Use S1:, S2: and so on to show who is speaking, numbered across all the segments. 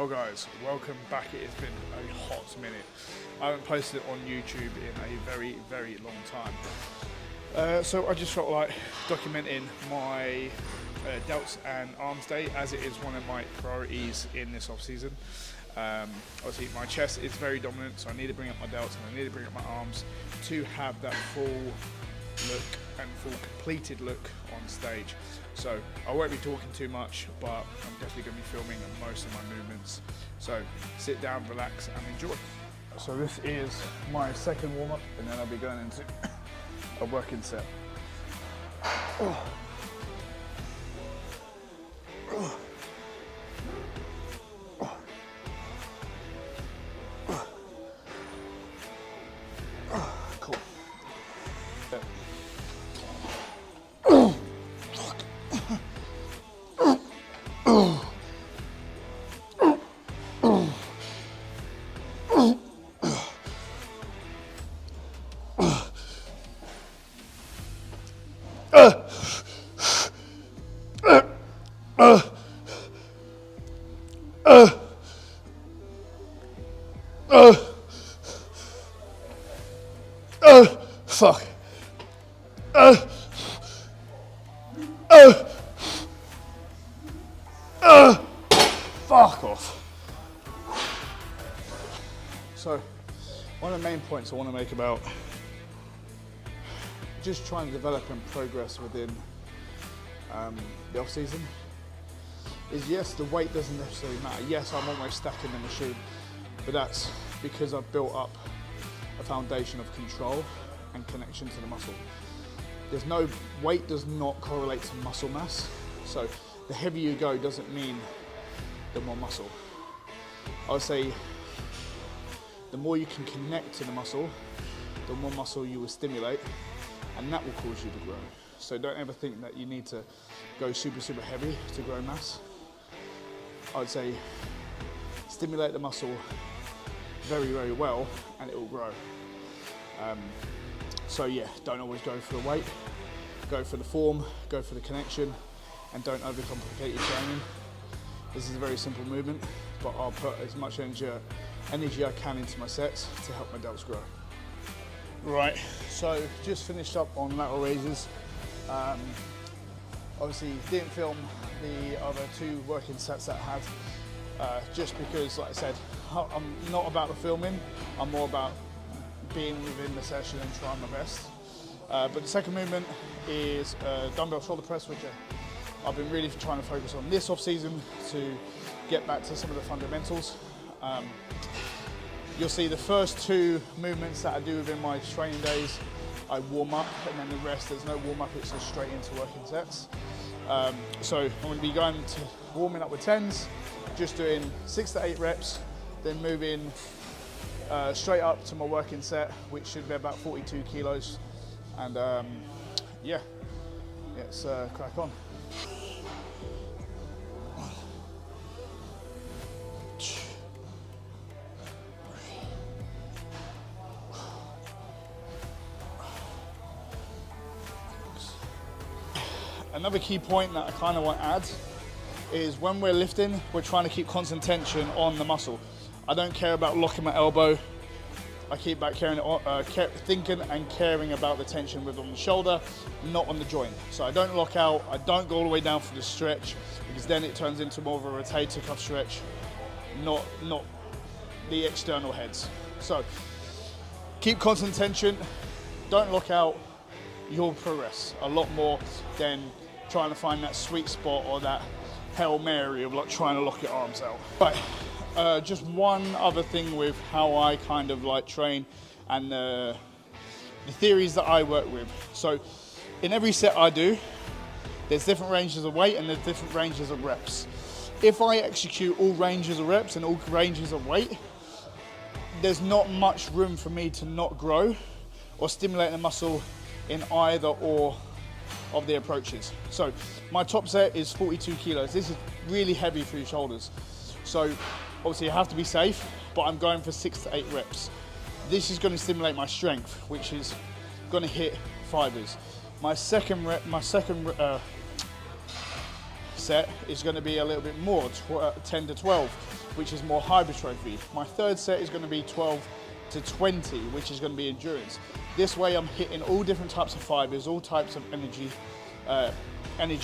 S1: Well guys, welcome back. It has been a hot minute. I haven't posted it on YouTube in a very long time. So I just felt like documenting my delts and arms day, as it is one of my priorities in this off season. Obviously my chest is very dominant, so I need to bring up my delts and I need to bring up my arms to have that full look and full completed look on stage. So I won't be talking too much, but I'm definitely going to be filming most of my movements. So sit down, relax and enjoy. So this is my second warm-up, and then I'll be going into a working set. Oh. Oh. Cool. Fuck. Fuck off. So, one of the main points I want to make about just trying to develop and progress within the off season is, yes, the weight doesn't necessarily matter. Yes, I'm almost stacking the machine, but that's because I've built up a foundation of control and connection to the muscle. Weight does not correlate to muscle mass. So the heavier you go doesn't mean the more muscle. I would say the more you can connect to the muscle, the more muscle you will stimulate, and that will cause you to grow. So don't ever think that you need to go super heavy to grow mass. I would say stimulate the muscle very well and it will grow. So yeah, don't always go for the weight, go for the form, go for the connection, and don't overcomplicate your training. This is a very simple movement, but I'll put as much energy I can into my sets to help my delts grow. Right, so just finished up on lateral raises. Obviously didn't film the other two working sets that I had, just because, like I said, I'm not about the filming, I'm more about being within the session and trying my best. But the second movement is dumbbell shoulder press, which I've been really trying to focus on this off season to get back to some of the fundamentals. You'll see the first two movements that I do within my training days, I warm up, and then the rest, there's no warm up, it's just straight into working sets. So I'm going to be going to warming up with 10s, just doing 6 to 8 reps, then moving straight up to my working set, which should be about 42 kilos. And yeah, let's crack on. Another key point that I kind of want to add is when we're lifting, we're trying to keep constant tension on the muscle. I don't care about locking my elbow. I keep back thinking and caring about the tension within the shoulder, not on the joint. So I don't lock out, I don't go all the way down for the stretch, because then it turns into more of a rotator cuff stretch, not the external heads. So keep constant tension, don't lock out, you'll progress a lot more than trying to find that sweet spot or that Hail Mary of like trying to lock your arms out. Right, just one other thing with how I kind of like train and the theories that I work with. So in every set I do, there's different ranges of weight and there's different ranges of reps. If I execute all ranges of reps and all ranges of weight, there's not much room for me to not grow or stimulate the muscle in either or of the approaches. So my top set is 42 kilos. This is really heavy for your shoulders. So obviously you have to be safe, but I'm going for 6 to 8 reps. This is going to stimulate my strength, which is going to hit fibers. My second set is going to be a little bit more, 10 to 12. which is more hypertrophy. My third set is going to be 12 to 20, which is going to be endurance. This way I'm hitting all different types of fibers, all types of energy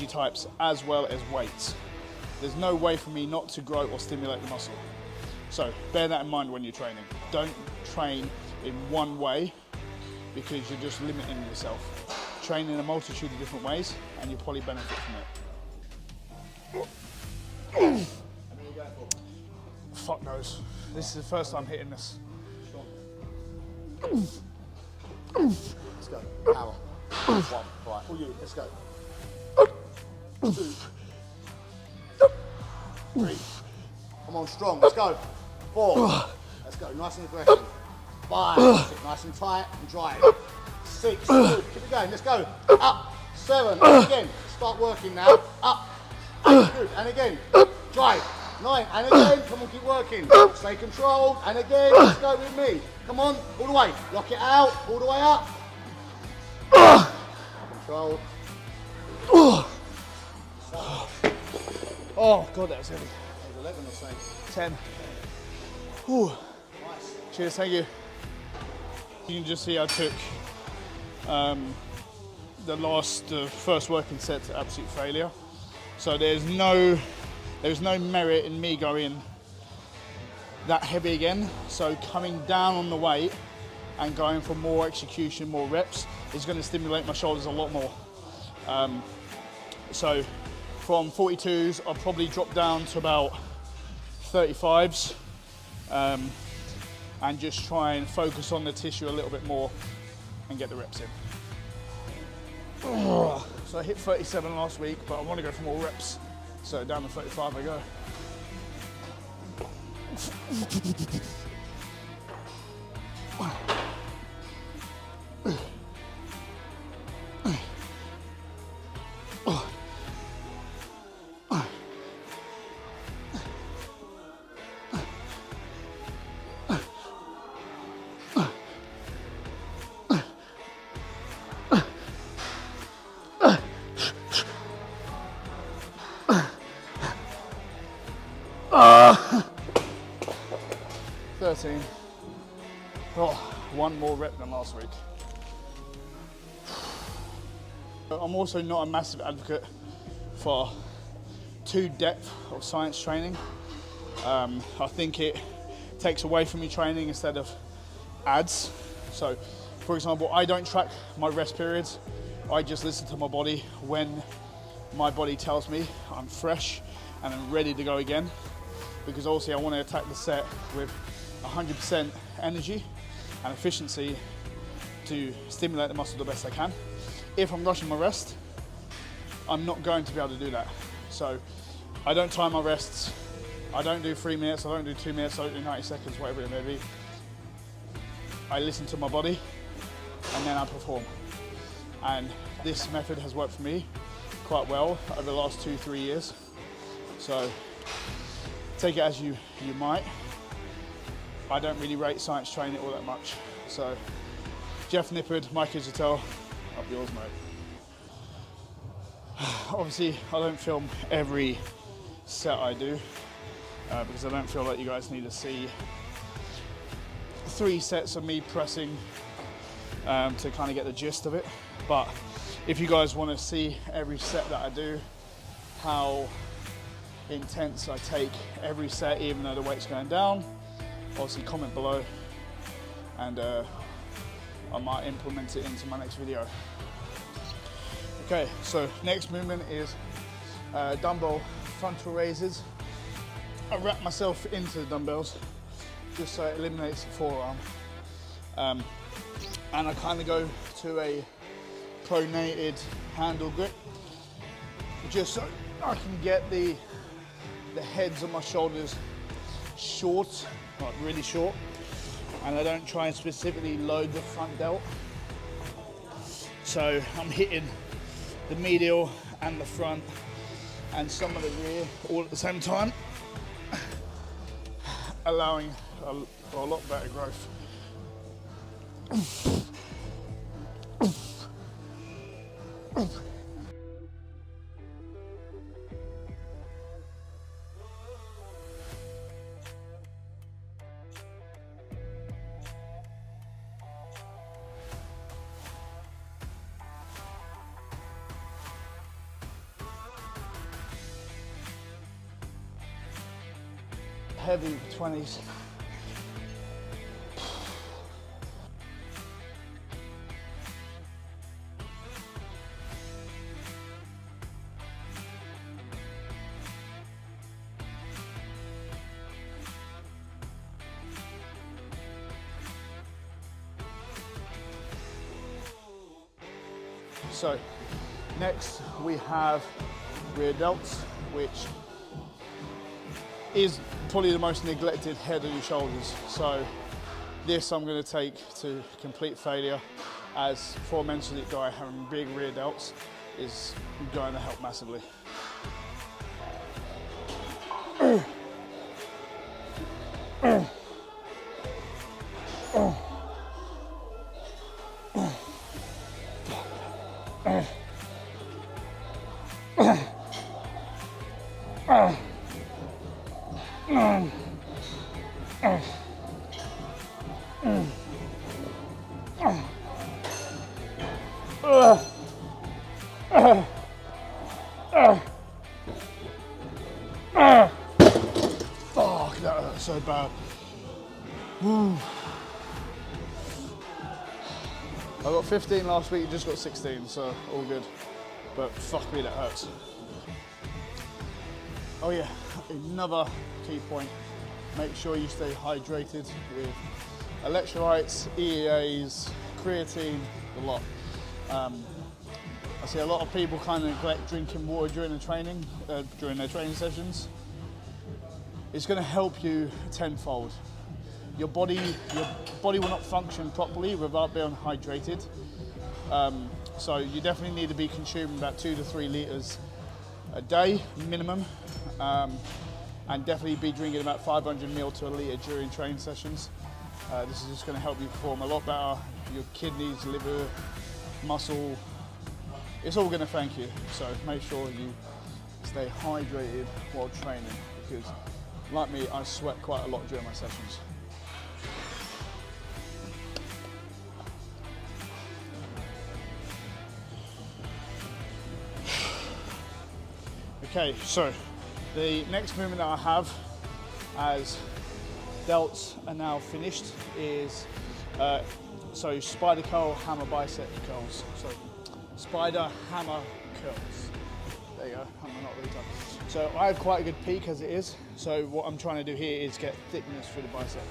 S1: types, as well as weights. There's no way for me not to grow or stimulate the muscle. So bear that in mind when you're training. Don't train in one way because you're just limiting yourself. Train in a multitude of different ways and you'll probably benefit from it.
S2: How many are you going for?
S1: Fuck knows. This is the first time hitting this.
S2: Let's go. Power. One. Right. For you. Let's go. 2. 3. Come on, strong. Let's go. 4. Let's go. Nice and aggressive. 5. Nice and tight and dry. 6. Good. Keep it going. Let's go. Up. 7. And again. Start working now. Up. 8. Good. And again. Drive. 9. And again. Come on, keep working. Stay controlled. And again. Let's go with me. Come on. All the way. Lock it out. All the way up. Control.
S1: Oh God, that was heavy.
S2: 11 or so.
S1: 10. Whew.
S2: Nice.
S1: Cheers, thank you. You can just see I took the first working set to absolute failure. So there's no merit in me going that heavy again. So coming down on the weight and going for more execution, more reps is going to stimulate my shoulders a lot more. So from 42s, I'll probably drop down to about 35s and just try and focus on the tissue a little bit more and get the reps in. So I hit 37 last week, but I want to go for more reps. So down to 35 I go. Oh, one more rep than last week. I'm also not a massive advocate for too depth of science training. I think it takes away from me training instead of adds. So, for example, I don't track my rest periods. I just listen to my body when my body tells me I'm fresh and I'm ready to go again. Because obviously I want to attack the set with 100% energy and efficiency to stimulate the muscle the best I can. If I'm rushing my rest, I'm not going to be able to do that. So I don't time my rests. I don't do 3 minutes, I don't do 2 minutes, I don't do 90 seconds, whatever it may be. I listen to my body and then I perform. And this method has worked for me quite well over the last 2-3 years. So take it as you might. I don't really rate science training all that much. So Jeff Nippard, Mike Isatel, up yours, mate. Obviously, I don't film every set I do because I don't feel like you guys need to see 3 sets of me pressing to kind of get the gist of it. But if you guys want to see every set that I do, how intense I take every set, even though the weight's going down, obviously comment below and I might implement it into my next video. Okay, so next movement is dumbbell frontal raises. I wrap myself into the dumbbells just so it eliminates the forearm. And I kind of go to a pronated handle grip just so I can get the heads of my shoulders short, like really short, and I don't try and specifically load the front delt. So I'm hitting the medial and the front and some of the rear all at the same time, allowing a lot better growth. heavy 20s. So next we have rear delts, which is probably the most neglected head of your shoulders. So this I'm going to take to complete failure, as for a mental guy, having big rear delts is going to help massively. Fuck, that hurt so bad. I got 15 last week, just got 16, so all good. But fuck me, that hurts. Oh yeah, another key point. Make sure you stay hydrated with electrolytes, EAAs, creatine, a lot. I see a lot of people kind of neglect drinking water during the training, during their training sessions. It's going to help you tenfold. Your body will not function properly without being hydrated. So you definitely need to be consuming about 2 to 3 litres a day minimum, and definitely be drinking about 500 ml to a litre during training sessions. This is just going to help you perform a lot better. Your kidneys, liver, muscle, it's all going to thank you. So make sure you stay hydrated while training, because like me, I sweat quite a lot during my sessions. Okay, so the next movement that I have, as delts are now finished, is so spider curl, hammer bicep curls. So spider hammer curls. There you go, I'm not really done. So I have quite a good peak as it is. So what I'm trying to do here is get thickness through the bicep,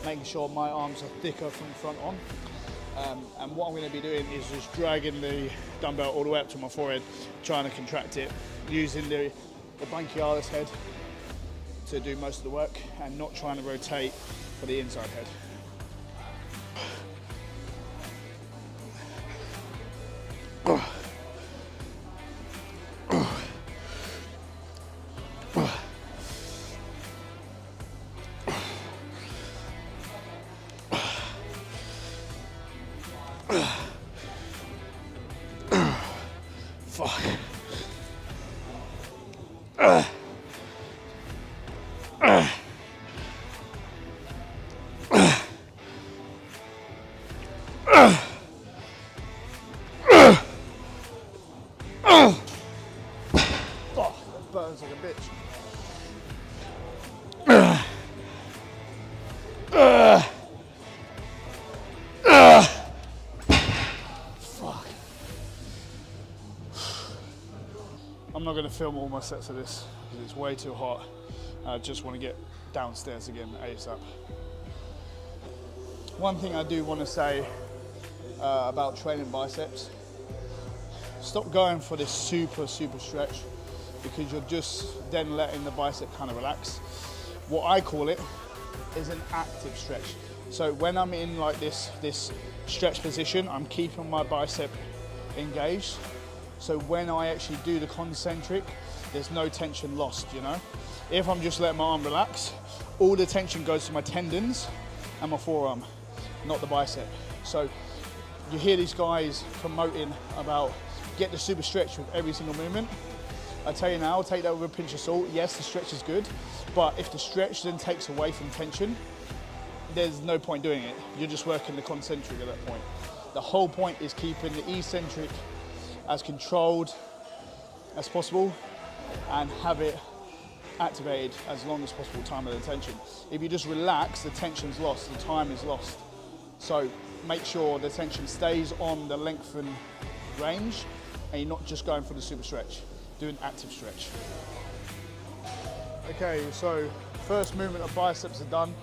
S1: making sure my arms are thicker from front on. And what I'm going to be doing is just dragging the dumbbell all the way up to my forehead, trying to contract it, using the brachialis head to do most of the work, and not trying to rotate for the inside head. Fuck. Oh, that burns like a bitch. Fuck. I'm not going to film all my sets of this because it's way too hot. I just want to get downstairs again ASAP. One thing I do want to say about training biceps, stop going for this super stretch, because you're just then letting the bicep kind of relax. What I call it is an active stretch. So when I'm in like this stretch position, I'm keeping my bicep engaged. So when I actually do the concentric, there's no tension lost, you know? If I'm just letting my arm relax, all the tension goes to my tendons and my forearm, not the bicep. So you hear these guys promoting about get the super stretch with every single movement. I tell you now, take that with a pinch of salt. Yes, the stretch is good, but if the stretch then takes away from tension, there's no point doing it. You're just working the concentric at that point. The whole point is keeping the eccentric as controlled as possible and have it activated as long as possible time of the tension. If you just relax, the tension's lost, the time is lost. So make sure the tension stays on the lengthen range and you're not just going for the super stretch, do an active stretch. Okay, so first movement of biceps are done.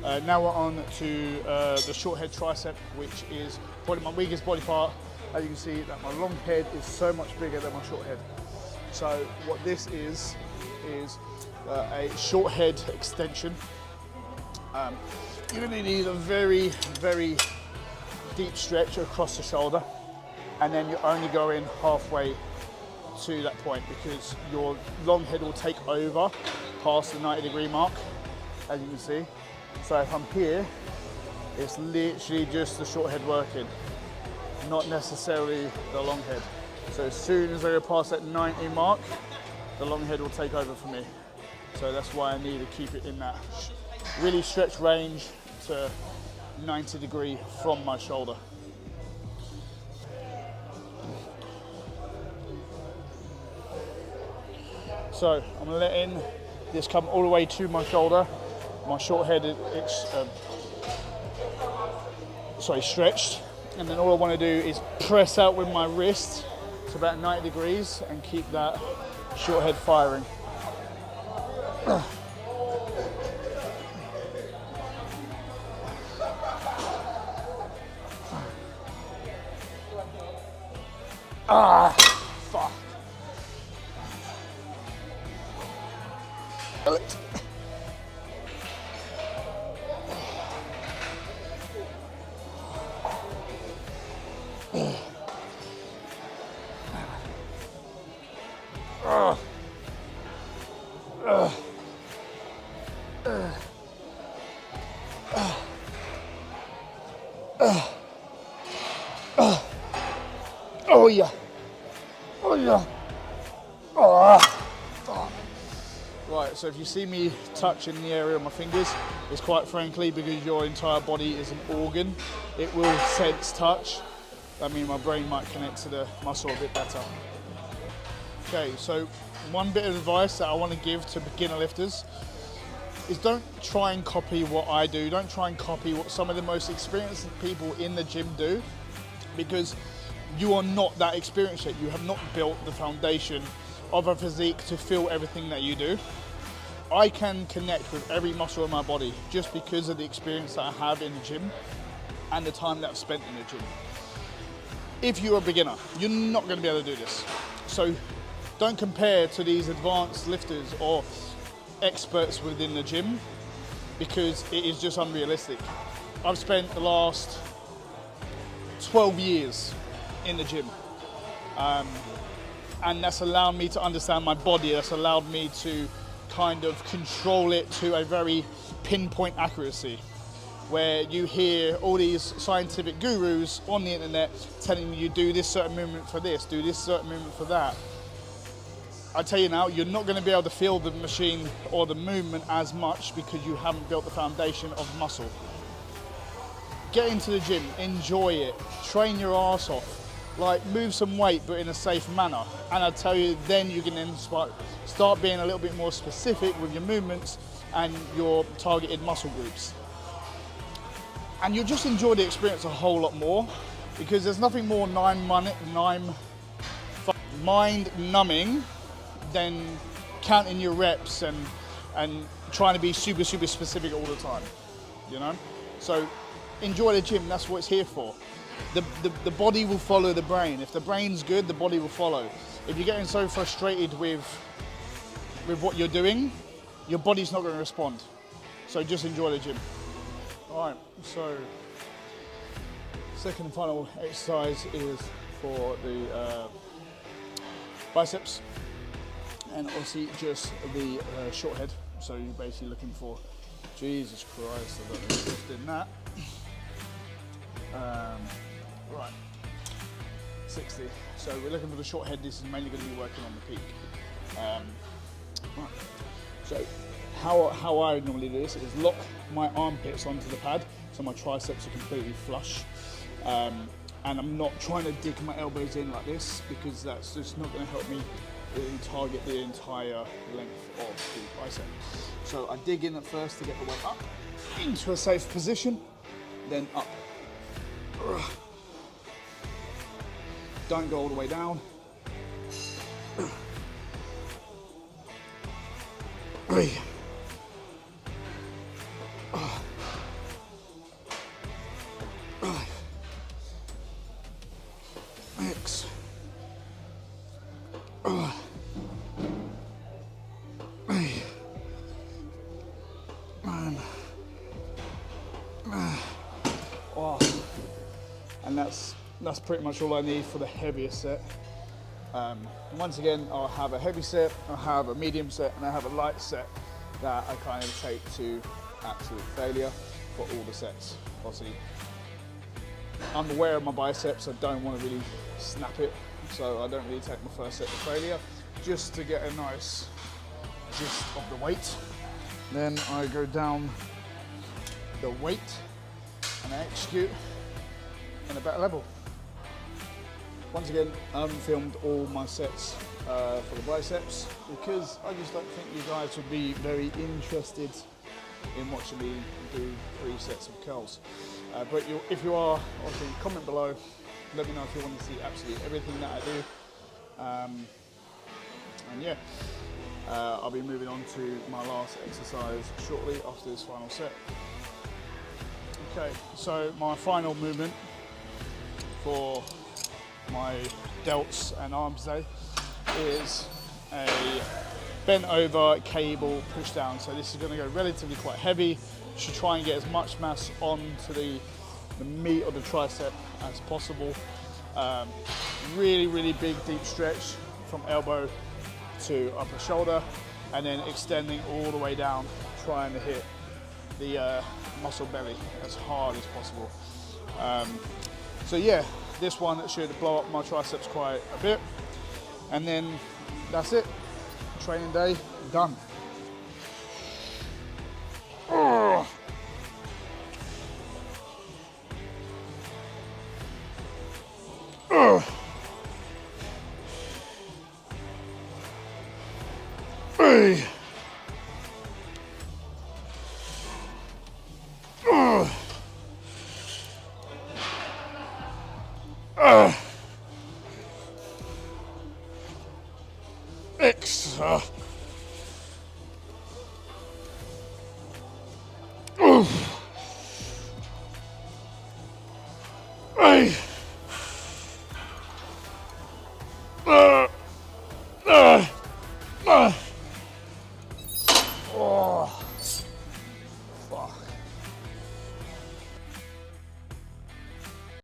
S1: Now we're on to the short head tricep, which is probably my weakest body part. As you can see, that my long head is so much bigger than my short head. So what this is a short head extension. You're going to need a very, very deep stretch across the shoulder, and then you only go in halfway to that point because your long head will take over past the 90-degree mark, as you can see. So if I'm here, it's literally just the short head working, not necessarily the long head. So as soon as I go past that 90 mark, the long head will take over for me. So that's why I need to keep it in that really stretched range to 90 degree from my shoulder. So I'm letting this come all the way to my shoulder. My short head, it's stretched. And then all I want to do is press out with my wrist to about 90 degrees and keep that short head firing. Ah, fuck. Oh yeah. Oh yeah. Oh. Right, so if you see me touching the area of my fingers, it's quite frankly because your entire body is an organ. It will sense touch. I mean, my brain might connect to the muscle a bit better. Okay, so one bit of advice that I want to give to beginner lifters is don't try and copy what I do. Don't try and copy what some of the most experienced people in the gym do, because you are not that experienced yet. You have not built the foundation of a physique to feel everything that you do. I can connect with every muscle in my body just because of the experience that I have in the gym and the time that I've spent in the gym. If you're a beginner, you're not going to be able to do this. So don't compare to these advanced lifters or experts within the gym, because it is just unrealistic. I've spent the last 12 years in the gym, and that's allowed me to understand my body. That's allowed me to kind of control it to a very pinpoint accuracy, where you hear all these scientific gurus on the internet telling you do this certain movement for this, do this certain movement for that. I tell you now, you're not going to be able to feel the machine or the movement as much because you haven't built the foundation of muscle. Get into the gym, enjoy it, train your ass off. Like, move some weight but in a safe manner, and I tell you, then you can then start being a little bit more specific with your movements and your targeted muscle groups, and you'll just enjoy the experience a whole lot more, because there's nothing more mind numbing than counting your reps and trying to be super specific all the time, you know. So enjoy the gym. That's what it's here for. The body will follow the brain. If the brain's good, the body will follow. If you're getting so frustrated with what you're doing, your body's not going to respond. So just enjoy the gym. All right, so second and final exercise is for the biceps, and obviously just the short head. So you're basically looking for, Jesus Christ, I don't know if I did that. Right, 60. So we're looking for the short head. This is mainly going to be working on the peak. Right. So how I normally do this is lock my armpits onto the pad, so my triceps are completely flush. And I'm not trying to dig my elbows in like this, because that's just not going to help me and target the entire length of the bicep. So I dig in at first to get the weight up into a safe position, then up. Don't go all the way down. X. And that's pretty much all I need for the heaviest set. Once again, I'll have a heavy set, I'll have a medium set, and I have a light set that I kind of take to absolute failure for all the sets. Obviously, I'm aware of my biceps, I don't want to really snap it, so I don't really take my first set to failure, just to get a nice gist of the weight. Then I go down the weight and I execute in a better level. Once again, I haven't filmed all my sets for the biceps because I just don't think you guys would be very interested in watching me do 3 sets of curls. But if you are, obviously comment below, let me know if you want to see absolutely everything that I do. And yeah, I'll be moving on to my last exercise shortly after this final set. Okay, so my final movement for my delts and arms day is a bent over cable push down. So this is going to go relatively quite heavy. Should try and get as much mass onto the meat of the tricep as possible. Really big deep stretch from elbow to upper shoulder, and then extending all the way down, trying to hit the muscle belly as hard as possible. So yeah, this one should blow up my triceps quite a bit, and then that's it. Training day done. X. Hey.